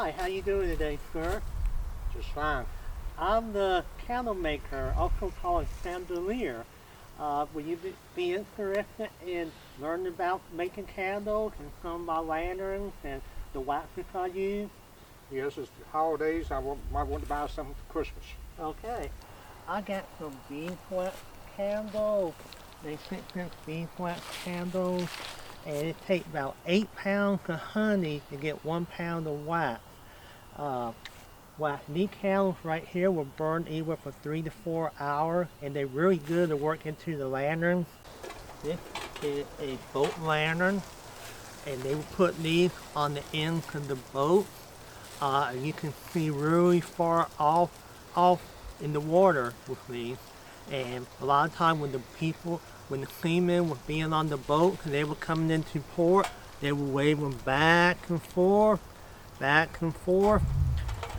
Hi, how you doing today, sir? Just fine. I'm the candle maker, also called chandelier. Would you be interested in learning about making candles and some of my lanterns and the waxes I use? Yes, it's the holidays. Might want to buy something for Christmas. Okay. I got some beeswax candles. They 6-inch beeswax candles, and it takes about 8 pounds of honey to get 1 pound of wax. Well, these candles right here will burn anywhere for 3 to 4 hours, and they're really good to work into the lantern. This is a boat lantern, and they will put these on the ends of the boat. You can see really far off in the water with these. And a lot of time when the seamen were being on the boat and they were coming into port, they would wave them back and forth,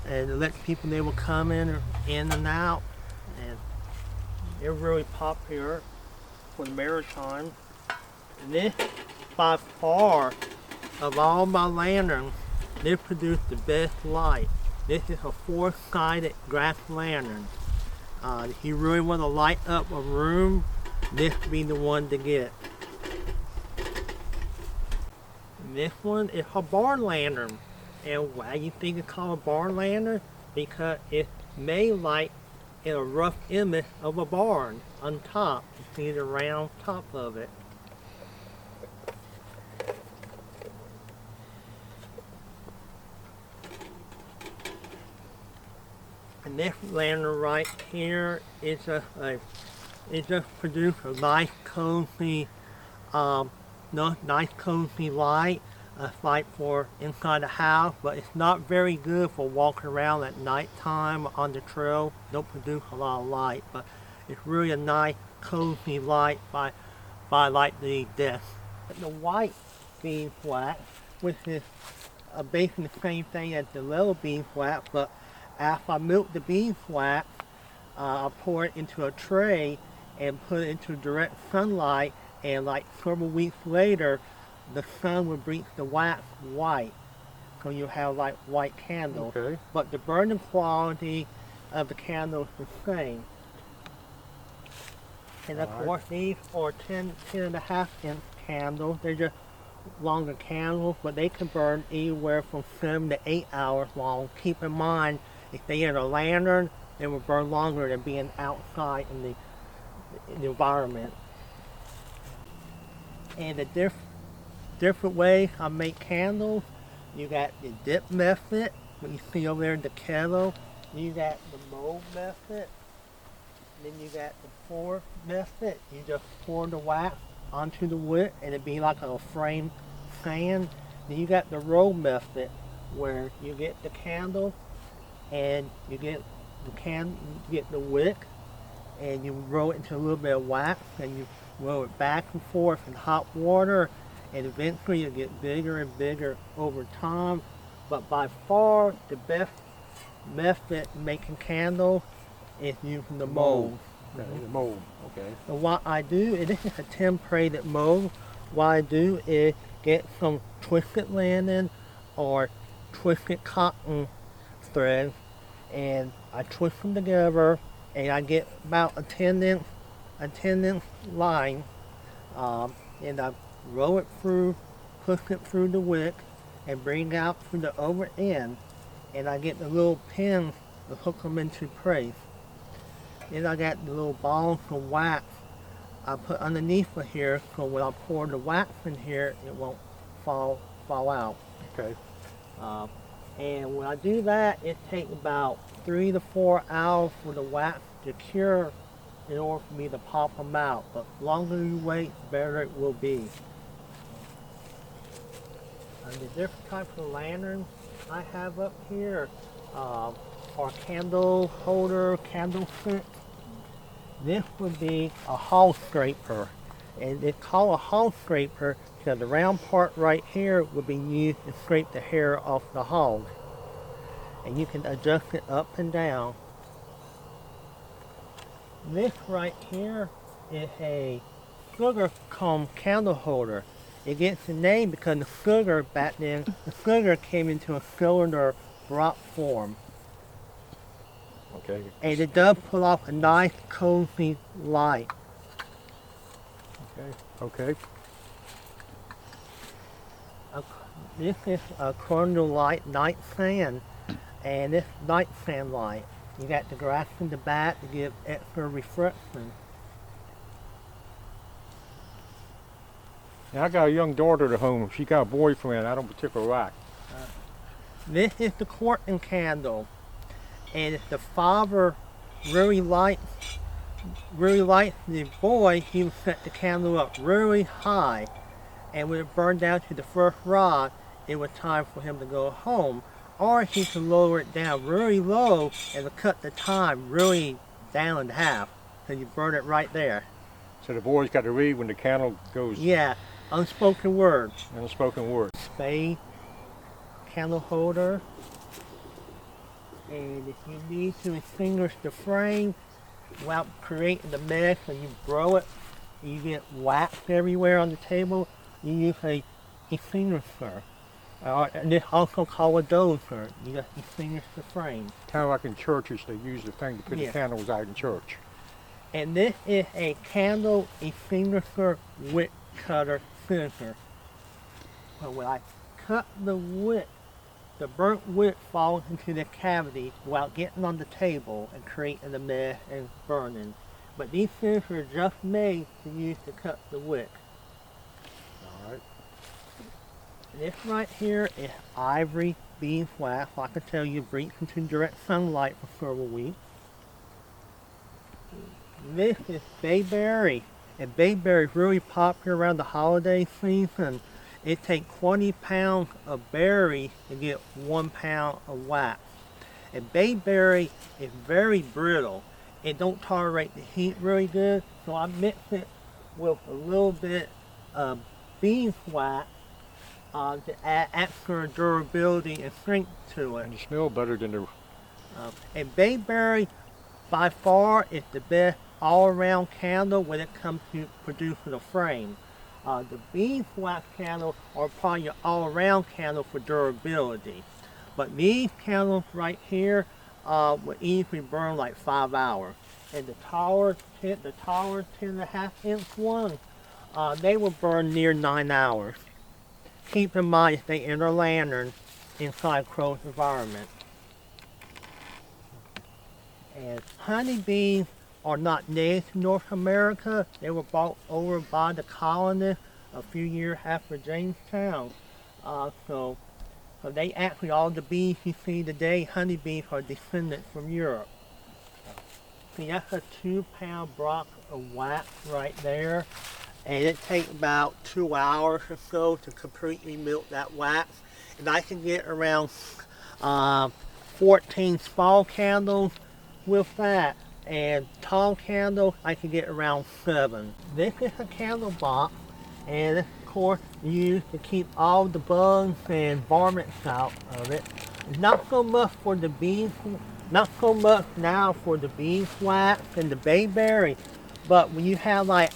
and let people they will come in and out. And they're really popular for the maritime. And this, by far, of all my lanterns, they produce the best light. This is a 4-sided glass lantern. If you really want to light up a room, this would be the one to get. And this one is a barn lantern. And why you think it's called a barn lantern? Because it's made like in a rough image of a barn on top. You see the round top of it. And this lantern right here is it just produces a nice cozy light. A light for inside the house, but it's not very good for walking around at nighttime on the trail. Don't produce a lot of light, but it's really a nice cozy light by like the desk. The white beeswax, which is basically the same thing as the little beeswax, but after I melt the beeswax, I pour it into a tray and put it into direct sunlight, and like several weeks later, the sun will bleach the wax white, so you have like white candles. Okay. But the burning quality of the candle is the same. And of course, these are 10.5-inch candles. They're just longer candles, but they can burn anywhere from 7 to 8 hours long. Keep in mind, if they in a lantern, they will burn longer than being outside in the environment. And the different ways I make candles. You got the dip method, what you see over there in the kettle. You got the mold method. Then you got the pour method. You just pour the wax onto the wick and it'd be like a frame fan. Then you got the roll method, where you get the candle and you get the wick and you roll it into a little bit of wax and you roll it back and forth in hot water, and eventually it'll get bigger and bigger over time. But by far the best method making candles is using the mold. Okay, the mold. Okay. So what I do, and this is a templated mold, what I do is get some twisted linen or twisted cotton threads, and I twist them together, and I get about a 10-inch line, and I roll it through, push it through the wick, and bring it out through the over end, and I get the little pins to hook them into place. Then I got the little balls of wax I put underneath of here, so when I pour the wax in here, it won't fall out. Okay. And when I do that, it takes about 3 to 4 hours for the wax to cure in order for me to pop them out. But the longer you wait, the better it will be. And the different types of lanterns I have up here are candle holder, candlestick. This would be a hall scraper. And it's called a hall scraper because the round part right here would be used to scrape the hair off the hog. And you can adjust it up and down. This right here is a sugar comb candle holder. It gets the name because the sugar back then, the sugar came into a cylinder drop form. Okay. And it does put off a nice cozy light. Okay. Okay. This is a Cornell Light nightstand, and this nightstand light, you got the grass in the back to give extra reflection. Now I got a young daughter at home. She got a boyfriend. I don't particularly like. This is the courting candle, and if the father really likes the boy, he would set the candle up really high, and when it burned down to the first rod, it was time for him to go home. Or he can lower it down really low and to cut the time really down in half, so you burn it right there. So the boy's got to read when the candle goes. Yeah, unspoken words. Unspoken word. Spade candle holder, and if you need to extinguish the flame without creating the mess and you blow it, you get wax everywhere on the table, you use a extinguisher. And it's also called a dozer. You just extinguish the flame. Kind of like in churches, they use the thing to put Yeah. the candles out in church. And this is a candle extinguisher wick cutter scissor. So when I cut the wick, the burnt wick falls into the cavity without getting on the table and creating a mess and burning. But these scissors are just made to use to cut the wick. All right. This right here is ivory beeswax. Like I tell you, breathes into direct sunlight for several weeks. This is bayberry, and bayberry is really popular around the holiday season. It takes 20 pounds of berry to get 1 pound of wax. And bayberry is very brittle. It don't tolerate the heat really good, so I mix it with a little bit of beeswax to add extra durability and strength to it. And you smell better than the. And bayberry, by far, is the best all-around candle when it comes to producing a frame. The beeswax candles are probably your all-around candle for durability. But these candles right here will easily burn like 5 hours. And the taller 10.5 inch ones, they will burn near 9 hours. Keep in mind they enter lantern inside a closed environment. And honeybees are not native to North America. They were brought over by the colonists a few years after Jamestown. So they actually, all the bees you see today, honeybees, are descended from Europe. See, that's a 2 pound block of wax right there. And it takes about 2 hours or so to completely melt that wax. And I can get around 14 small candles with that. And tall candles, I can get around 7. This is a candle box, and this, of course, used to keep all the bugs and varmints out of it. Not so much for the bees, not so much now for the beeswax and the bayberry, but when you have like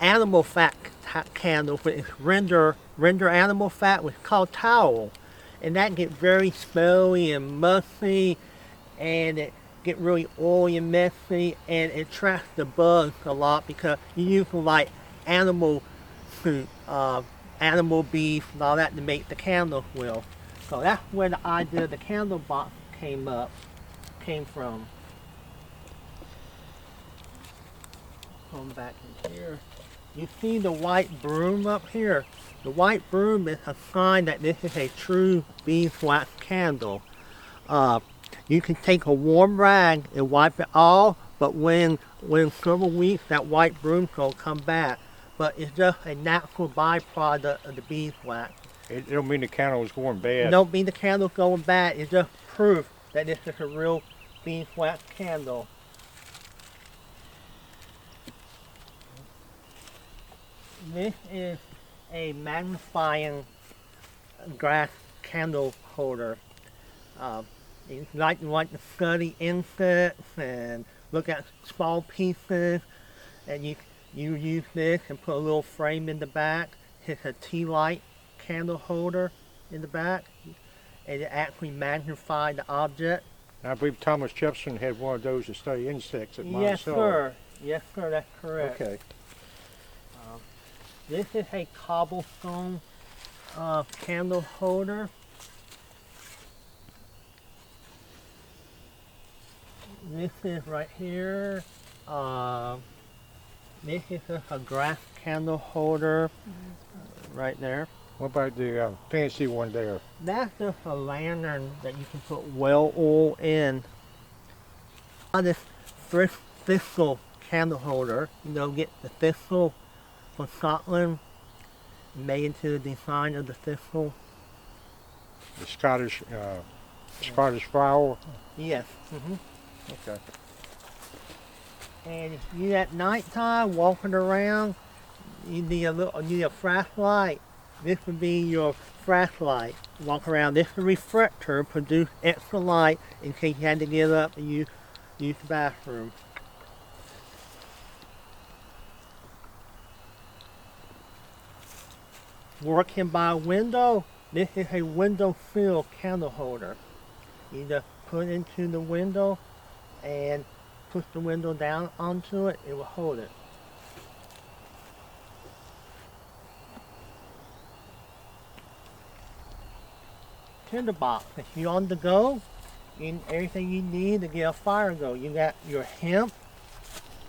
animal fat candles, which is render animal fat, which is called tallow, and that gets very smelly and musty, and it get really oily and messy, and it attracts the bugs a lot because you use like animal food, animal beef and all that to make the candles with. So that's where the idea of the candle box came from. Come back in here. You see the white broom up here? The white broom is a sign that this is a true beeswax candle. You can take a warm rag and wipe it off, but when several weeks, that white broom will come back. But it's just a natural byproduct of the beeswax. It don't mean the candle is going bad. It don't mean the candle's going bad. It's just proof that this is a real beeswax candle. This is a magnifying glass candle holder. You like to study insects and look at small pieces, and you use this and put a little frame in the back. It's a tea light candle holder in the back. and it actually magnifies the object. I believe Thomas Jefferson had one of those to study insects at Yes, Monticello. sir. Yes, sir. That's correct. Okay. This is a cobblestone candle holder. This is right here. This is a grass candle holder right there. What about the fancy one there? That's just a lantern that you can put well oil in. This thistle candle holder, get the thistle from Scotland, made into the design of the thistle. The Scottish flower? Yes. Okay. And if you at nighttime walking around, you need a flashlight. This would be your flashlight. Walk around. This is a reflector, produce extra light in case you had to get up and use the bathroom. Working by a window, this is a window sill candle holder. You just put it into the window and push the window down onto it, it will hold it. Tinderbox, if you're on the go, and everything you need to get a fire going. You got your hemp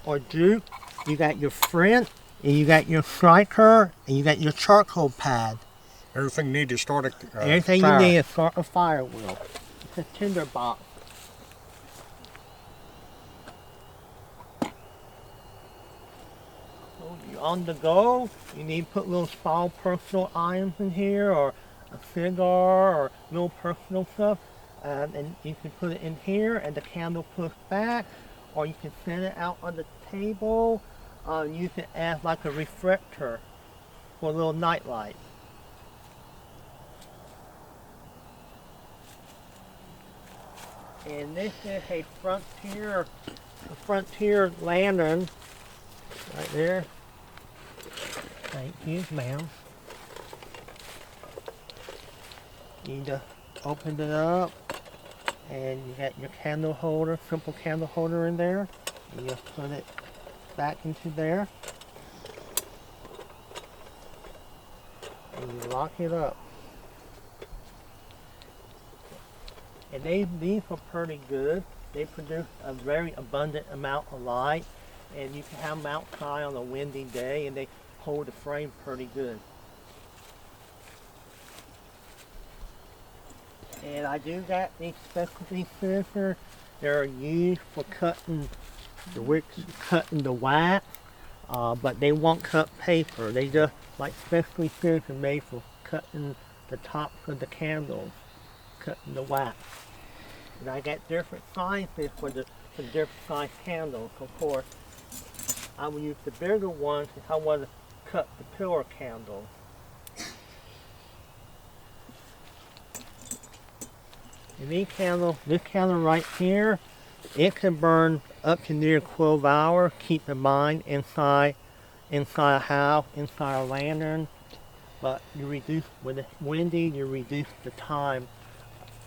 or jute, you got your flint, and you got your striker, and you got your charcoal pad. Everything you need to start a Everything fire. you need to start a fire with. It's a tinderbox. So you're on the go, you need to put little small personal items in here, or a cigar, or little personal stuff. And you can put it in here and the candle push back, or you can set it out on the table, use it as like a reflector for a little night light. And this is a frontier lantern right there. Thank you, ma'am. You just opened it up, and you got your candle holder, simple candle holder in there. You just put it back into there, and you lock it up. And these are pretty good. They produce a very abundant amount of light, and you can have them outside on a windy day, and they hold the frame pretty good. And I do got these specialty scissors. They're used for cutting The wicks. cutting the wax, but they won't cut paper. They just like specialty scissors made for cutting the tops of the candles, cutting the wax. And I got different sizes for different size candles. Of course, I will use the bigger ones if I want to cut the pillar candles. And this candle right here, it can burn up to near 12 hours. Keep in mind, inside a house, inside a lantern. But you reduce, when it's windy, you reduce the time.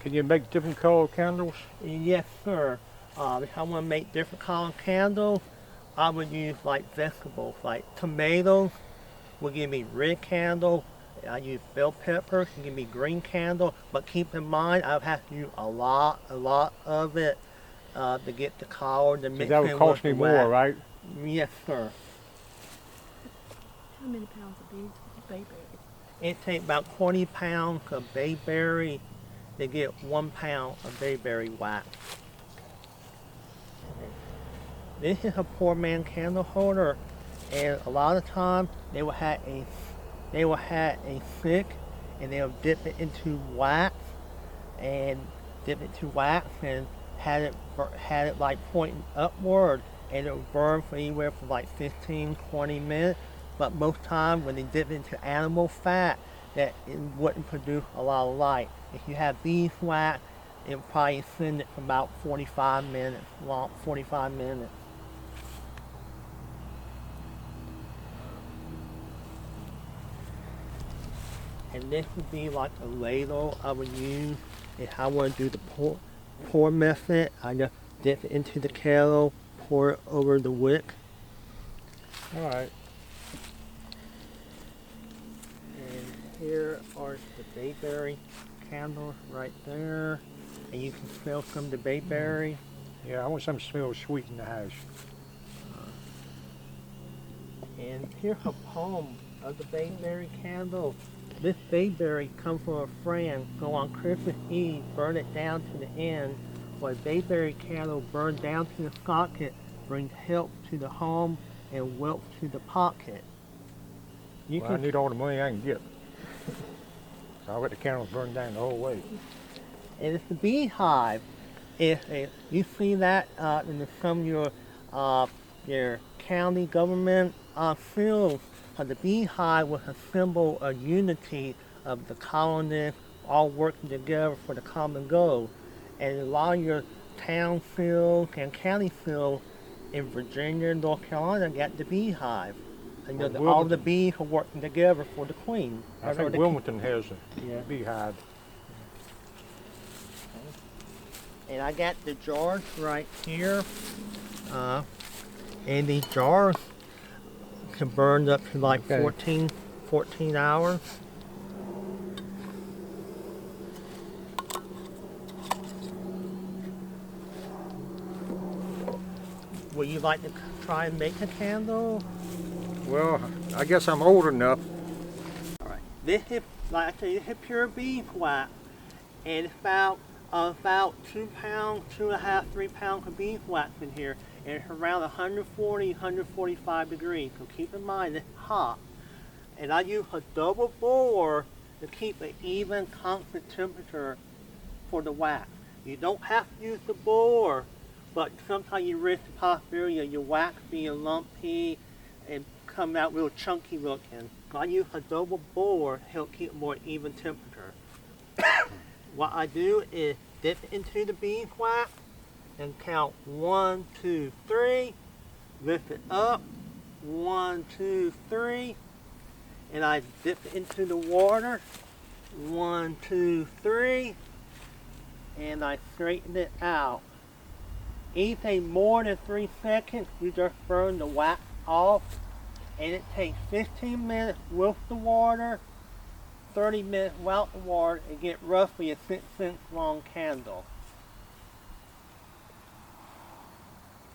Can you make different colored candles? Yes, sir. If I want to make different color candles, I would use like vegetables, like tomatoes will give me red candle. I use bell pepper, can give me green candle. But keep in mind, I have to use a lot of it to get the color to So mix that would in cost with me the more, wax. right? Yes, sir. How many pounds of bayberry? It takes about 20 pounds of bayberry to get 1 pound of bayberry wax. This is a poor man candle holder, and a lot of times they will have a stick, and they'll dip it into wax, and had it like pointing upward, and it will burn for anywhere from like 15-20 minutes. But most times when they dip into animal fat, that it wouldn't produce a lot of light. If you have beeswax, it will probably send it for about 45 minutes. And this would be like a ladle I would use If I want to do the pour method, I just dip it into the kettle, pour it over the wick, All right. and here are the bayberry candles right there. And you can smell some of the bayberry. Yeah, I want something that smells sweet in the house. And here's a poem of the bayberry candle. This bayberry comes from a friend, so on Christmas Eve, burn it down to the end. For a bayberry candle burned down to the socket brings help to the home and wealth to the pocket. You Well, I need all the money I can get. So I'll let the candles burn down the whole way. And it's the beehive. If you see that in some of your county government fields, the beehive was a symbol of unity of the colonists all working together for the common goal. And a lot of your town fields and county fields in Virginia and North Carolina got the beehive. And you know, Well, all the Wilmington- bees are working together for the queen. I or think the Wilmington has a Yeah. beehive. And I got the jars right here. And these jars can burn up to like Okay. 14 hours. Would you like to try and make a candle? Well, I guess I'm old enough. Alright. This is, like I said, this is pure beeswax. And it's about 2 pounds, 2.5, 3 pounds of beeswax in here. And it's around 140, 145 degrees. So keep in mind it's hot. And I use a double bore to keep an even constant temperature for the wax. You don't have to use the bore, but sometimes you risk the possibility of your wax being lumpy and come out real chunky looking. So I use a double bore to help keep a more even temperature. What I do is dip into the beeswax and count 1, 2, 3, lift it up, 1, 2, 3, and I dip it into the water, 1, 2, 3, and I straighten it out. Anything more than 3 seconds, you just burn the wax off, and it takes 15 minutes with the water, 30 minutes without the water, and get roughly a 6-inch long candle.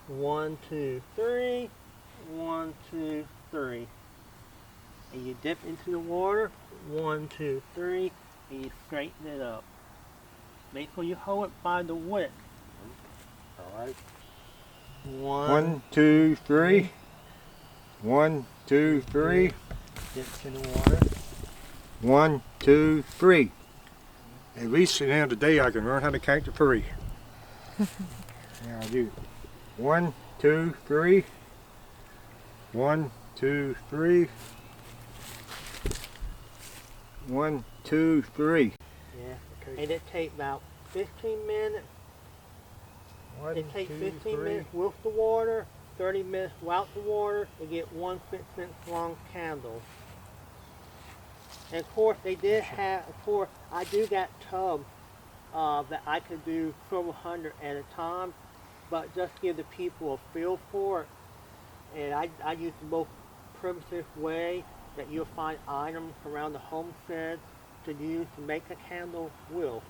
1, 2, 3, 1, 2, 3. And you dip into the water, 1, 2, 3, and you straighten it up. Make sure you hold it by the wick. All right. 1, 2, 3. 1, 2, 3. Dip in the water. 1, 2, 3. At least at the end of the day, I can learn how to count to 3. Now I do 1, 2, 3. 1, 2, 3. 1, 2, 3. Yeah. And it takes about 15 minutes. It takes 15 minutes with the water, 30 minutes without the water to get 1 6-inch long candle. And of course they did have, I do got tubs that I could do several hundred at a time, but just give the people a feel for it. And I use the most primitive way that you'll find items around the homestead to use to make a candle with.